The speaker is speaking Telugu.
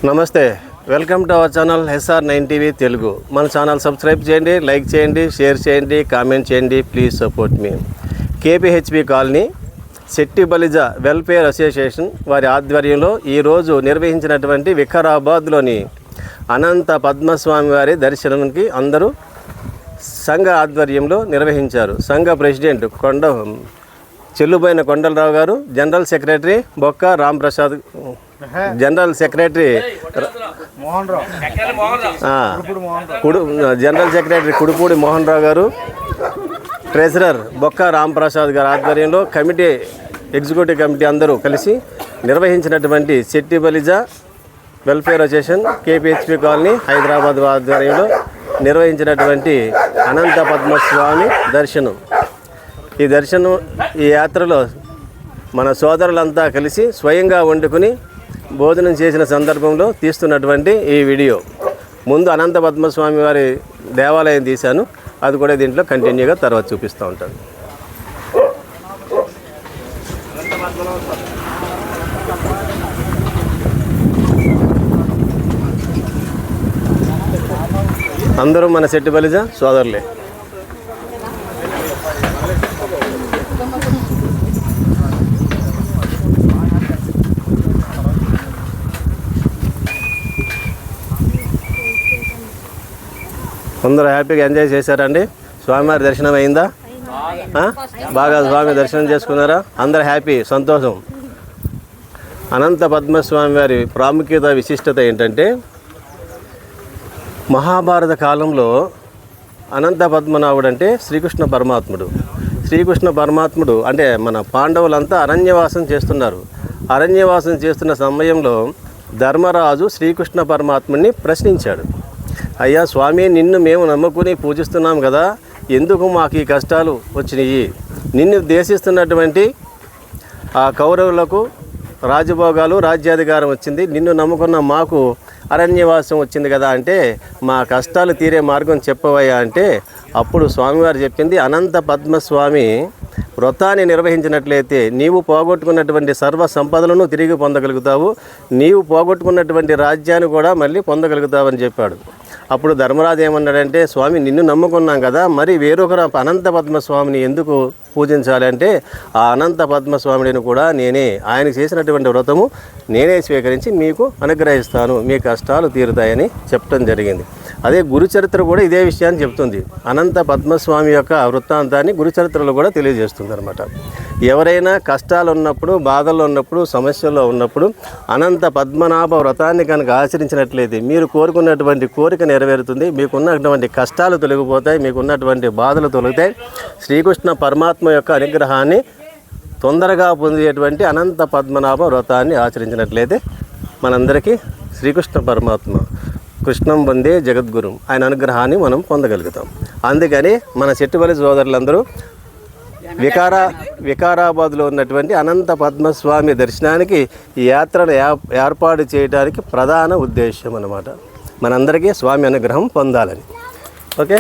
నమస్తే, welcome to our channel SR9 TV Telugu. మన ఛానల్ సబ్స్క్రైబ్ చేయండి, లైక్ చేయండి, షేర్ చేయండి, కామెంట్ చేయండి. Please support me. KPHB colony Shetty Balija welfare association వారి ఆధ్వర్యంలో ఈరోజు నిర్వహించినటువంటి వికారాబాద్లోని అనంత పద్మస్వామి వారి దర్శనానికి అందరూ సంఘ ఆధ్వర్యంలో నిర్వహించారు. సంఘ ప్రెసిడెంట్ చెల్లుబోయిన కొండలరావు గారు, general secretary Bokka Ramprasad, general secretary general secretary Kudupudi Mohan Rao గారు, ట్రెజరర్ బొక్క రాంప్రసాద్ గారి ఆధ్వర్యంలో కమిటీ, ఎగ్జిక్యూటివ్ కమిటీ అందరూ కలిసి నిర్వహించినటువంటి Shetty Balija welfare association KPHB colony Hyderabad ఆధ్వర్యంలో నిర్వహించినటువంటి అనంత పద్మస్వామి దర్శనం. ఈ యాత్రలో మన సోదరులంతా కలిసి స్వయంగా వండుకుని భోజనం చేసిన సందర్భంలో తీస్తున్నటువంటి ఈ వీడియో. ముందు అనంత పద్మస్వామి వారి దేవాలయం తీశాను, అది కూడా దీంట్లో కంటిన్యూగా తర్వాత చూపిస్తూ ఉంటాను. అందరూ మన శెట్టి బలిజ సోదరులే. అందరూ హ్యాపీగా ఎంజాయ్ చేశారండి. స్వామివారి దర్శనం అయిందా? బాగా స్వామి దర్శనం చేసుకున్నారా? అందరు హ్యాపీ, సంతోషం. అనంత పద్మస్వామి వారి ప్రాముఖ్యత, విశిష్టత ఏంటంటే, మహాభారత కాలంలో అనంత పద్మనాభుడు అంటే శ్రీకృష్ణ పరమాత్ముడు అంటే మన పాండవులంతా అరణ్యవాసం చేస్తున్నారు. అరణ్యవాసం చేస్తున్న సమయంలో ధర్మరాజు శ్రీకృష్ణ పరమాత్ముడిని ప్రశ్నించాడు. అయ్యా స్వామి, నిన్ను మేము నమ్ముకుని పూజిస్తున్నాం కదా, ఎందుకు మాకు ఈ కష్టాలు వచ్చినాయి? నిన్ను దేశిస్తున్నటువంటి ఆ కౌరవులకు రాజభోగాలు, రాజ్యాధికారం వచ్చింది, నిన్ను నమ్ముకున్న మాకు అరణ్యవాసం వచ్చింది కదా అంటే, మా కష్టాలు తీరే మార్గం చెప్పవయ్యా అంటే, అప్పుడు స్వామివారు చెప్పింది, అనంత పద్మస్వామి వ్రతాన్ని నిర్వహించినట్లయితే నీవు పోగొట్టుకున్నటువంటి సర్వ సంపదలను తిరిగి పొందగలుగుతావు, నీవు పోగొట్టుకున్నటువంటి రాజ్యాన్ని కూడా మళ్ళీ పొందగలుగుతావని చెప్పాడు. అప్పుడు ధర్మరాజు ఏమన్నాడంటే, స్వామి నిన్ను నమ్ముకున్నాం కదా, మరి వేరొకరు అనంత పద్మస్వామిని ఎందుకు పూజించాలి అంటే, ఆ అనంత పద్మస్వామిని కూడా ఆయన చేసినటువంటి వ్రతము నేనే స్వీకరించి మీకు అనుగ్రహిస్తాను, మీ కష్టాలు తీరుతాయని చెప్పడం జరిగింది. అదే గురుచరిత్ర కూడా ఇదే విషయాన్ని చెప్తుంది. అనంత పద్మస్వామి యొక్క వృత్తాంతాన్ని గురుచరిత్రలో కూడా తెలియజేస్తుంది అనమాట. ఎవరైనా కష్టాలు ఉన్నప్పుడు, బాధల్లో ఉన్నప్పుడు, సమస్యల్లో ఉన్నప్పుడు అనంత పద్మనాభ వ్రతాన్ని కనుక ఆచరించినట్లయితే మీరు కోరుకున్నటువంటి కోరిక నెరవేరుతుంది, మీకున్నటువంటి కష్టాలు తొలగిపోతాయి, మీకున్నటువంటి బాధలు తొలగుతాయి. శ్రీకృష్ణ పరమాత్మ యొక్క అనుగ్రహాన్ని తొందరగా పొందేటువంటి అనంత పద్మనాభ వ్రతాన్ని ఆచరించినట్లయితే మనందరికీ శ్రీకృష్ణ పరమాత్మ కృష్ణం వందే జగద్గురు ఆయన అనుగ్రహాన్ని మనం పొందగలుగుతాం. అందుకని మన శెట్టి బలిజ సోదరులందరూ వికారాబాద్లో ఉన్నటువంటి అనంత పద్మస్వామి దర్శనానికి ఈ యాత్రను ఏర్పాటు చేయడానికి ప్రధాన ఉద్దేశం అన్నమాట. మనందరికీ స్వామి అనుగ్రహం పొందాలని. ఓకే.